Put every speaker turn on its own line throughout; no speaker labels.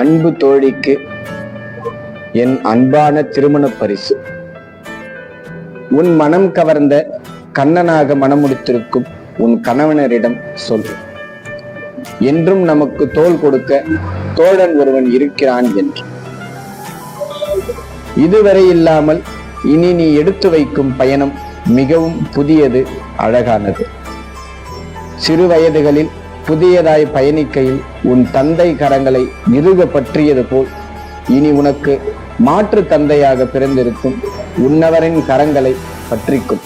அன்பு தோழிக்கு என் அன்பான திருமண பரிசு. உன் மனம் கவர்ந்த கண்ணனாக மனமுடித்திருக்கும் உன் கணவனரிடம் சொல். என்றும் நமக்கு தோள் கொடுக்க தோழன் ஒருவன் இருக்கிறான் என்று. இதுவரை இல்லாமல் இனி நீ எடுத்து வைக்கும் பயணம் மிகவும் புதியது, அழகானது. சிறு வயதுகளில் புதியதாய் பயணிக்கையில் உன் தந்தை கரங்களை இறுக பற்றியது போல் இனி உனக்கு மாற்று தந்தையாக பிறந்திருக்கும் உன்னவரின் கரங்களை பற்றிக்கும்.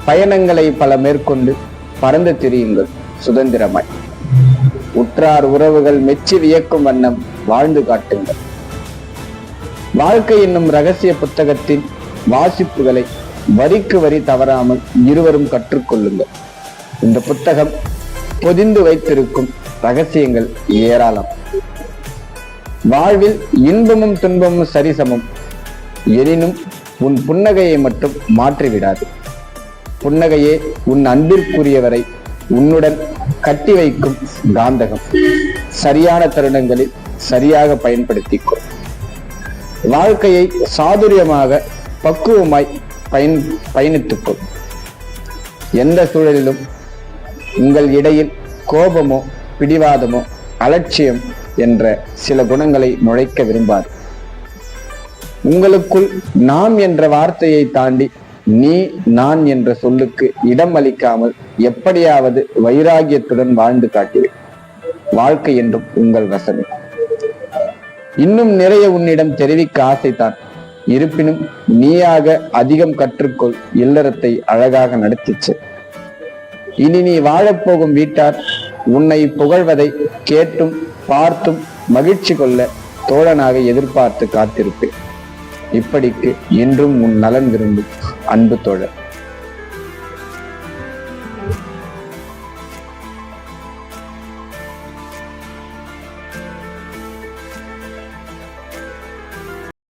பயணங்களை பல மேற்கொண்டு பறந்து திரியுங்கள் சுதந்திரமாய். உற்றார் உறவுகள் மெச்சி வியக்கும் வண்ணம் வாழ்ந்து காட்டுங்கள். வாழ்க்கை என்னும் ரகசிய புத்தகத்தின் வாசிப்புகளை வரிக்கு வரி தவறாமல் இருவரும் கற்றுக்கொள்ளுங்கள். இந்த புத்தகம் பொதிந்து வைத்திருக்கும் ரகசியங்கள் ஏராளம். வாழ்வில் இன்பமும் துன்பமும் சரிசமம். எனினும் உன் புன்னகையை மட்டும் மாற்றிவிடாது. புன்னகையே உன் அன்பிற்குரியவரை உன்னுடன் கட்டி வைக்கும் காந்தகம். சரியான தருணங்களில் சரியாக பயன்படுத்திக்கோ. வாழ்க்கையை சாதுரியமாக பக்குவமாய் பயணித்துக்கோ. எந்த சூழலிலும் உங்கள் இடையில் கோபமோ பிடிவாதமோ அலட்சியம் என்ற சில குணங்களை நுழைக்க விரும்பாது. உங்களுக்குள் நாம் என்ற வார்த்தையை தாண்டி நீ நான் என்ற சொல்லுக்கு இடம் அளிக்காமல் எப்படியாவது வைராகியத்துடன் வாழ்ந்து காட்டுவேன். வாழ்க்கை என்றும் உங்கள் வசமே. இன்னும் நிறைய உன்னிடம் தெரிவிக்க ஆசைத்தான். இருப்பினும் நீயாக அதிகம் கற்றுக்கொள். இல்லறத்தை அழகாக நடத்திச்சு. இனி நீ வாழப்போகும் வீட்டார் உன்னை புகழ்வதை கேட்டும் பார்த்தும் மகிழ்ச்சி கொள்ள தோழனாக எதிர்பார்த்து காத்திருப்பேன். இப்படிக்கு என்றும் உன் நலன் விரும்பும் அன்பு தோழர்.